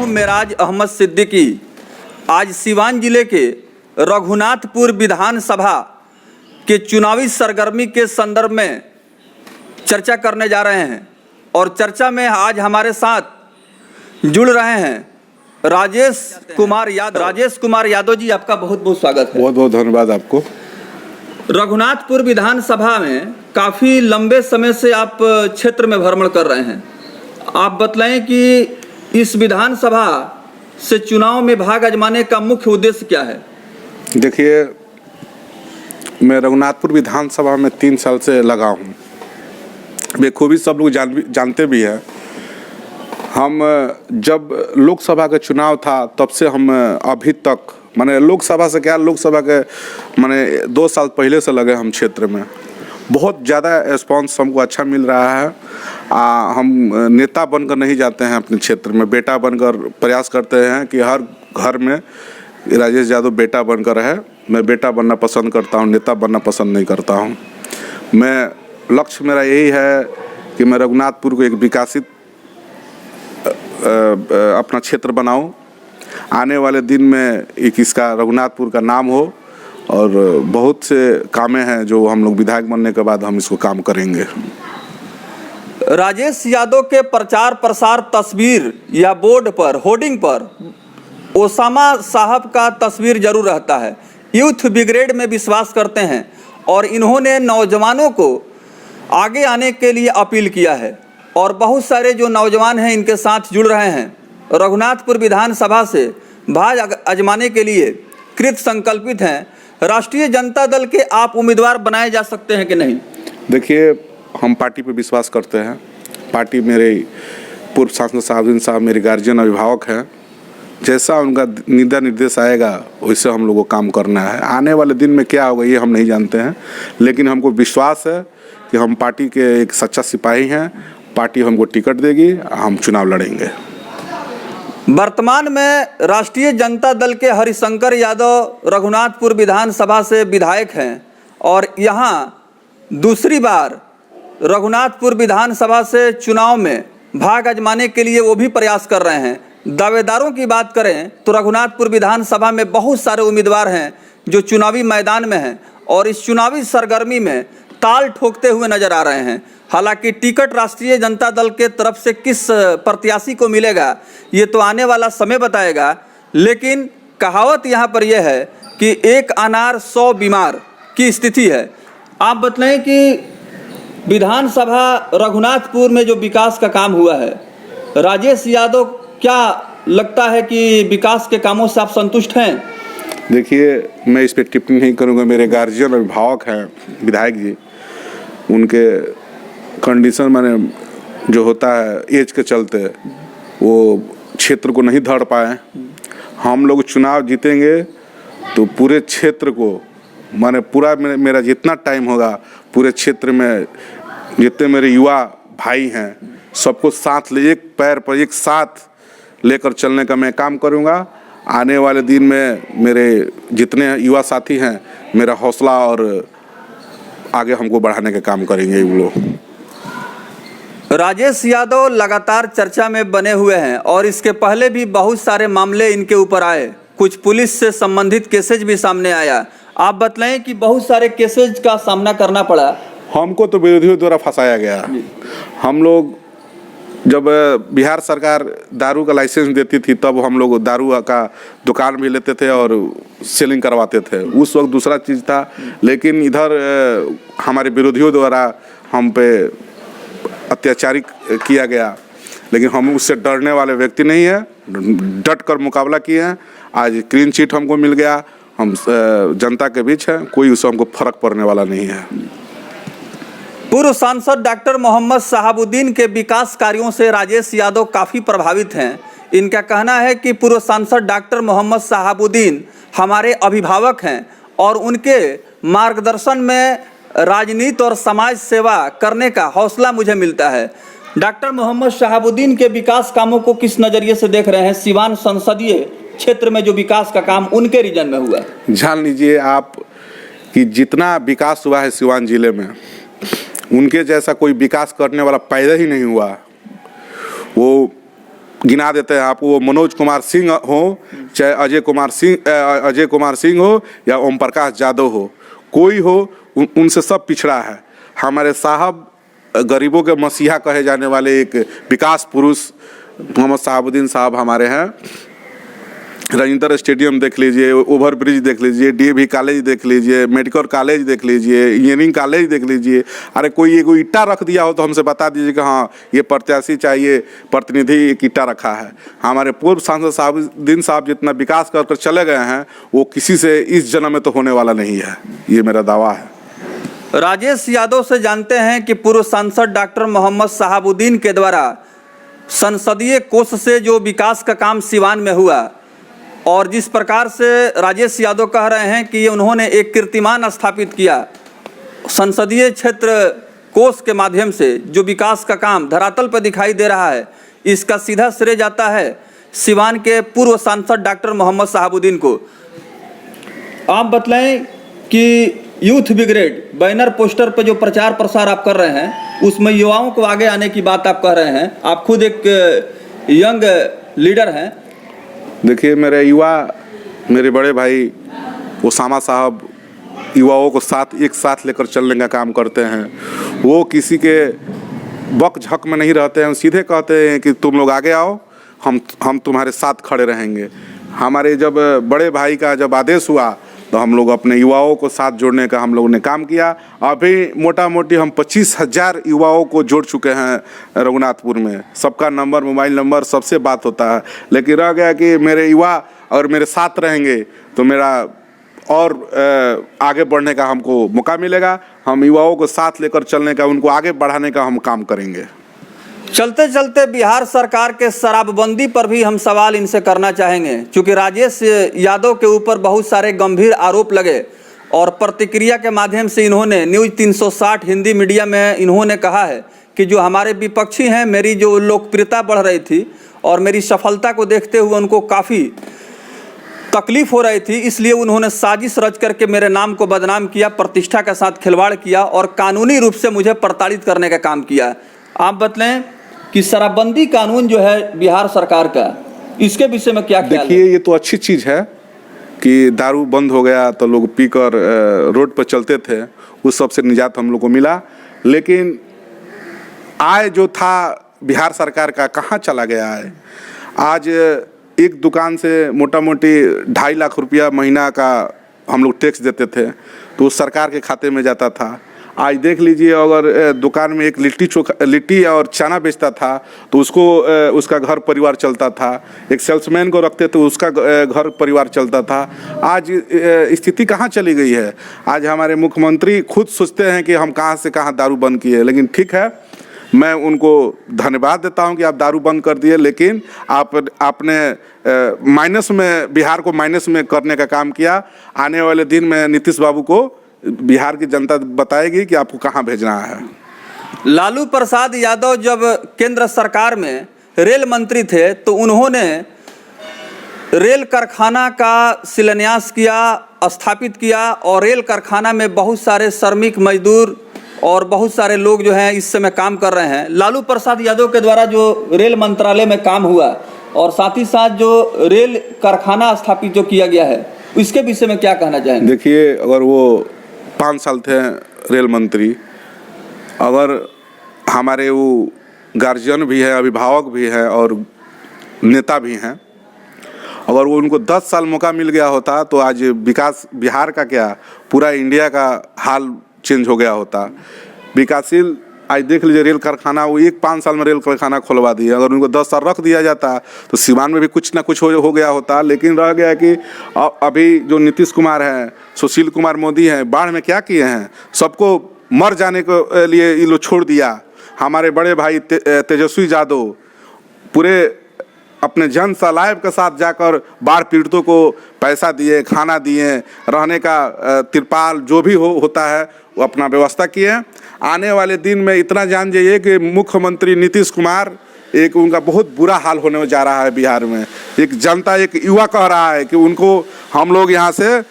मेराज अहमद सिद्दीकी आज सिवान जिले के रघुनाथपुर विधानसभा के चुनावी सरगर्मी के संदर्भ में चर्चा करने जा रहे हैं और चर्चा में आज हमारे साथ जुड़ रहे हैं राजेश कुमार यादव जी, आपका बहुत बहुत स्वागत है। बहुत बहुत धन्यवाद आपको। रघुनाथपुर विधानसभा में काफ़ी लंबे समय से आप क्षेत्र में भ्रमण कर रहे हैं। आप बतलाएं कि इस विधानसभा से चुनाव में भाग आजमाने का मुख्य उद्देश्य क्या है? देखिए, मैं रघुनाथपुर विधानसभा में 3 साल से लगा हूँ। बेखूबी सब लोग जानते भी हैं। हम जब लोकसभा का चुनाव था तब से हम अभी तक माने लोकसभा से क्या, लोकसभा के माने 2 साल पहले से लगे हम क्षेत्र में। बहुत ज़्यादा रिस्पॉन्स हमको अच्छा मिल रहा है। हम नेता बनकर नहीं जाते हैं अपने क्षेत्र में, बेटा बनकर प्रयास करते हैं कि हर घर में राजेश यादव बेटा बनकर रहे। मैं बेटा बनना पसंद करता हूं, नेता बनना पसंद नहीं करता हूं। लक्ष्य मेरा यही है कि मैं रघुनाथपुर को एक विकसित अपना क्षेत्र बनाऊं। आने वाले दिन में एक इसका रघुनाथपुर का नाम हो और बहुत से कामें हैं जो हम लोग विधायक बनने के बाद हम इसको काम करेंगे। राजेश यादव के प्रचार प्रसार तस्वीर या बोर्ड पर, होर्डिंग पर ओसामा साहब का तस्वीर जरूर रहता है। यूथ ब्रिगेड में विश्वास करते हैं और इन्होंने नौजवानों को आगे आने के लिए अपील किया है और बहुत सारे जो नौजवान हैं इनके साथ जुड़ रहे हैं। रघुनाथपुर विधानसभा से भाग आजमाने के लिए कृत संकल्पित हैं। राष्ट्रीय जनता दल के आप उम्मीदवार बनाए जा सकते हैं कि नहीं? देखिए, हम पार्टी पे विश्वास करते हैं। पार्टी मेरे पूर्व सांसद साहब साहब मेरे गार्जियन अभिभावक हैं। जैसा उनका निर्देश आएगा वैसे हम लोगों को काम करना है। आने वाले दिन में क्या होगा ये हम नहीं जानते हैं, लेकिन हमको विश्वास है कि हम पार्टी के एक सच्चा सिपाही हैं। पार्टी हमको टिकट देगी, हम चुनाव लड़ेंगे। वर्तमान में राष्ट्रीय जनता दल के हरिशंकर यादव रघुनाथपुर विधानसभा से विधायक हैं और यहाँ दूसरी बार रघुनाथपुर विधानसभा से चुनाव में भाग आजमाने के लिए वो भी प्रयास कर रहे हैं। दावेदारों की बात करें तो रघुनाथपुर विधानसभा में बहुत सारे उम्मीदवार हैं जो चुनावी मैदान में हैं और इस चुनावी सरगर्मी में ताल ठोकते हुए नजर आ रहे हैं। हालांकि टिकट राष्ट्रीय जनता दल के तरफ से किस प्रत्याशी को मिलेगा ये तो आने वाला समय बताएगा, लेकिन कहावत यहाँ पर यह है कि एक अनार 100 बीमार की स्थिति है। आप बतलाएं कि विधानसभा रघुनाथपुर में जो विकास का काम हुआ है, राजेश यादव क्या लगता है कि विकास के कामों से आप संतुष्ट हैं? देखिए, मैं इस पर टिप्पणी नहीं करूँगा। मेरे गार्जियन अभिभावक हैं विधायक जी, उनके कंडीशन माने जो होता है एज के चलते वो क्षेत्र को नहीं धड़ पाए। हम लोग चुनाव जीतेंगे तो पूरे क्षेत्र को माने पूरा मेरा जितना टाइम होगा पूरे क्षेत्र में जितने मेरे युवा भाई हैं सबको साथ ले, एक पैर पर एक साथ लेकर चलने का मैं काम करूँगा। आने वाले दिन में मेरे जितने युवा साथी हैं मेरा हौसला और आगे हमको बढ़ाने का काम करेंगे वो लोग। राजेश यादव लगातार चर्चा में बने हुए हैं और इसके पहले भी बहुत सारे मामले इनके ऊपर आए। कुछ पुलिस से संबंधित केसेज भी सामने आया। आप बतलाएं कि बहुत सारे केसेज का सामना करना पड़ा। हमको तो विरोधियों द्वारा फंसाया गया। हम लोग जब बिहार सरकार दारू का लाइसेंस देती थी तब हम लोग दारू का दुकान भी लेते थे और सेलिंग करवाते थे। उस वक्त दूसरा चीज़ था, लेकिन इधर हमारे विरोधियों द्वारा हम पे अत्याचारी किया गया। लेकिन हम उससे डरने वाले व्यक्ति नहीं हैं, डट कर मुकाबला किए हैं। आज क्लीन चिट हमको मिल गया। हम जनता के बीच हैं, कोई उससे हमको फर्क पड़ने वाला नहीं है। पूर्व सांसद डॉक्टर मोहम्मद शहाबुद्दीन के विकास कार्यों से राजेश यादव काफ़ी प्रभावित हैं। इनका कहना है कि पूर्व सांसद डॉक्टर मोहम्मद शहाबुद्दीन हमारे अभिभावक हैं और उनके मार्गदर्शन में राजनीति और समाज सेवा करने का हौसला मुझे मिलता है। डॉक्टर मोहम्मद शहाबुद्दीन के विकास कामों को किस नज़रिए से देख रहे हैं? सिवान संसदीय क्षेत्र में जो विकास का काम उनके रीजन में हुआ, जान लीजिए आप कि जितना विकास हुआ है सिवान जिले में उनके जैसा कोई विकास करने वाला पैदा ही नहीं हुआ। वो गिना देते हैं आपको, वो मनोज कुमार सिंह हो, चाहे अजय कुमार सिंह हो या ओम प्रकाश यादव हो, कोई हो, उनसे सब पिछड़ा है। हमारे साहब गरीबों के मसीहा कहे जाने वाले एक विकास पुरुष मोहम्मद शहाबुद्दीन साहब हमारे हैं। रजिंदर स्टेडियम देख लीजिए, ओवर ब्रिज देख लीजिए, डीएवी कॉलेज देख लीजिए, मेडिकल कॉलेज देख लीजिए, इंजीनियरिंग कॉलेज देख लीजिए। अरे कोई एक ईटा रख दिया हो तो हमसे बता दीजिए कि हाँ ये प्रत्याशी चाहिए, प्रतिनिधि एक ईटा रखा है। हमारे पूर्व सांसद शहाबुद्दीन साहब जितना विकास कर चले गए हैं वो किसी से इस जन्म में तो होने वाला नहीं है, ये मेरा दावा है। राजेश यादव से जानते हैं कि पूर्व सांसद डॉक्टर मोहम्मद शहाबुद्दीन के द्वारा संसदीय कोष से जो विकास का काम सिवान में हुआ, और जिस प्रकार से राजेश यादव कह रहे हैं कि उन्होंने एक कीर्तिमान स्थापित किया संसदीय क्षेत्र कोष के माध्यम से, जो विकास का काम धरातल पर दिखाई दे रहा है, इसका सीधा श्रेय जाता है सिवान के पूर्व सांसद डॉक्टर मोहम्मद शहाबुद्दीन को। आप बतलाएं कि यूथ ब्रिगेड बैनर पोस्टर पर जो प्रचार प्रसार आप कर रहे हैं, उसमें युवाओं को आगे आने की बात आप कह रहे हैं। आप खुद एक यंग लीडर हैं। देखिए मेरे युवा, मेरे बड़े भाई उसामा साहब युवाओं को एक साथ लेकर चलने का काम करते हैं। वो किसी के बक झक में नहीं रहते हैं, सीधे कहते हैं कि तुम लोग आगे आओ, हम तुम्हारे साथ खड़े रहेंगे। हमारे जब बड़े भाई का जब आदेश हुआ तो हम लोग अपने युवाओं को साथ जोड़ने का हम लोगों ने काम किया। अभी मोटा मोटी हम 25,000 युवाओं को जोड़ चुके हैं रघुनाथपुर में। सबका नंबर, मोबाइल नंबर, सबसे बात होता है। लेकिन रह गया कि मेरे युवा अगर मेरे साथ रहेंगे तो मेरा और आगे बढ़ने का हमको मौका मिलेगा। हम युवाओं को साथ लेकर चलने का, उनको आगे बढ़ाने का हम काम करेंगे। चलते चलते बिहार सरकार के शराबबंदी पर भी हम सवाल इनसे करना चाहेंगे, क्योंकि राजेश यादव के ऊपर बहुत सारे गंभीर आरोप लगे और प्रतिक्रिया के माध्यम से इन्होंने न्यूज़ 360 हिंदी मीडिया में इन्होंने कहा है कि जो हमारे विपक्षी हैं, मेरी जो लोकप्रियता बढ़ रही थी और मेरी सफलता को देखते हुए उनको काफ़ी तकलीफ हो रही थी, इसलिए उन्होंने साजिश रच करके मेरे नाम को बदनाम किया, प्रतिष्ठा के साथ खिलवाड़ किया और कानूनी रूप से मुझे प्रताड़ित करने का काम किया। आप बतलें कि शराबबंदी कानून जो है बिहार सरकार का, इसके विषय में क्या ख्याल है? देखिए ये तो अच्छी चीज़ है कि दारू बंद हो गया तो लोग पीकर रोड पर चलते थे, उस सब से निजात हम लोग को मिला। लेकिन आय जो था बिहार सरकार का कहाँ चला गया है? आज एक दुकान से मोटा मोटी 2.5 लाख रुपया महीना का हम लोग टैक्स देते थे, तो उस सरकार के खाते में जाता था। आज देख लीजिए, अगर दुकान में एक लिट्टी और चना बेचता था तो उसको उसका घर परिवार चलता था। एक सेल्समैन को रखते थे, उसका घर परिवार चलता था। आज स्थिति कहाँ चली गई है? आज हमारे मुख्यमंत्री खुद सोचते हैं कि हम कहाँ से कहाँ दारू बंद किए। लेकिन ठीक है, मैं उनको धन्यवाद देता हूं कि आप दारू बंद कर दिए, लेकिन आपने माइनस में, बिहार को माइनस में करने का काम किया। आने वाले दिन में नीतीश बाबू को बिहार की जनता बताएगी कि आपको कहां भेजना है। लालू प्रसाद यादव जब केंद्र सरकार में रेल मंत्री थे तो उन्होंने रेल कारखाना का शिलान्यास किया, स्थापित किया, और रेल कारखाना में बहुत सारे श्रमिक मजदूर और बहुत सारे लोग जो हैं इस समय काम कर रहे हैं। लालू प्रसाद यादव के द्वारा जो रेल मंत्रालय में काम हुआ और साथ ही साथ जो रेल कारखाना स्थापित जो किया गया है, इसके विषय में क्या कहना चाहेंगे? देखिए, अगर वो 5 साल थे रेल मंत्री, अगर हमारे वो गार्जियन भी है, अभिभावक भी है और नेता भी हैं, अगर वो उनको 10 साल मौका मिल गया होता तो आज विकास, बिहार का क्या पूरा इंडिया का हाल चेंज हो गया होता। विकासशील आज देख लीजिए रेल कारखाना, वो 5 साल में रेल कारखाना खुलवा दिए। अगर उनको 10 साल रख दिया जाता तो सीवान में भी कुछ ना कुछ हो गया होता। लेकिन रह गया कि अभी जो नीतीश कुमार हैं, सुशील कुमार मोदी हैं, बाढ़ में क्या किए हैं? सबको मर जाने के लिए ये लोग छोड़ दिया। हमारे बड़े भाई तेजस्वी यादव पूरे अपने जन सलाइब के साथ जाकर बाढ़ पीड़ितों को पैसा दिए, खाना दिए, रहने का तिरपाल जो भी होता है वो अपना व्यवस्था किए। आने वाले दिन में इतना जान जाइए कि मुख्यमंत्री नीतीश कुमार, एक उनका बहुत बुरा हाल होने जा रहा है बिहार में। एक जनता, एक युवा कह रहा है कि उनको हम लोग यहाँ से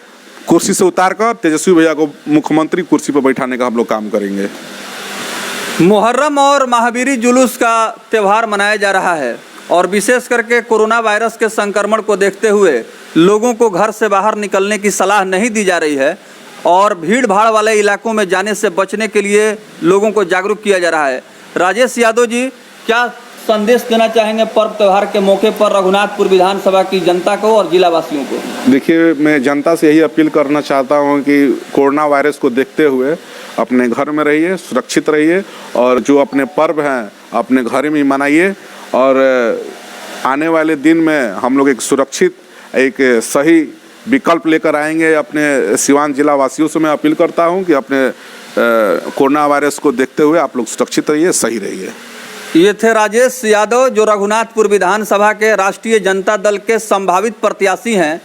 कुर्सी से उतार कर तेजस्वी भैया को मुख्यमंत्री कुर्सी पर बैठाने का हम लोग काम करेंगे। मुहर्रम और महावीरी जुलूस का त्यौहार मनाया जा रहा है और विशेष करके कोरोना वायरस के संक्रमण को देखते हुए लोगों को घर से बाहर निकलने की सलाह नहीं दी जा रही है और भीड़ भाड़ वाले इलाकों में जाने से बचने के लिए लोगों को जागरूक किया जा रहा है। राजेश यादव जी, क्या संदेश देना चाहेंगे पर्व त्यौहार के मौके पर रघुनाथपुर विधानसभा की जनता को और जिला वासियों को? देखिए, मैं जनता से यही अपील करना चाहता हूं कि कोरोना वायरस को देखते हुए अपने घर में रहिए, सुरक्षित रहिए और जो अपने पर्व हैं अपने घर में ही मनाइए। और आने वाले दिन में हम लोग एक सुरक्षित, एक सही विकल्प लेकर आएंगे। अपने सिवान जिला वासियों से मैं अपील करता हूं कि अपने कोरोना वायरस को देखते हुए आप लोग सुरक्षित रहिए, सही रहिए। ये थे राजेश यादव, जो रघुनाथपुर विधानसभा के राष्ट्रीय जनता दल के संभावित प्रत्याशी हैं।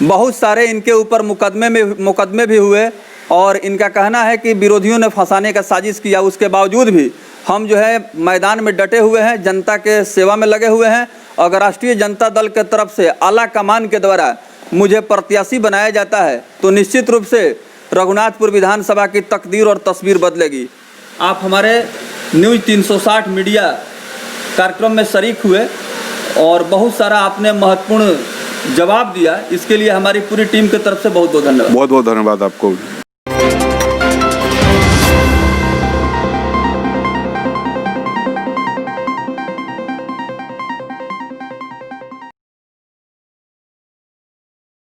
बहुत सारे इनके ऊपर मुकदमे भी हुए और इनका कहना है कि विरोधियों ने फंसाने का साजिश किया। उसके बावजूद भी हम जो है मैदान में डटे हुए हैं, जनता के सेवा में लगे हुए हैं। अगर राष्ट्रीय जनता दल के तरफ से आला कमान के द्वारा मुझे प्रत्याशी बनाया जाता है तो निश्चित रूप से रघुनाथपुर विधानसभा की तकदीर और तस्वीर बदलेगी। आप हमारे न्यूज़ 360 मीडिया कार्यक्रम में शरीक हुए और बहुत सारा आपने महत्वपूर्ण जवाब दिया, इसके लिए हमारी पूरी टीम की तरफ से बहुत बहुत धन्यवाद। बहुत बहुत धन्यवाद आपको।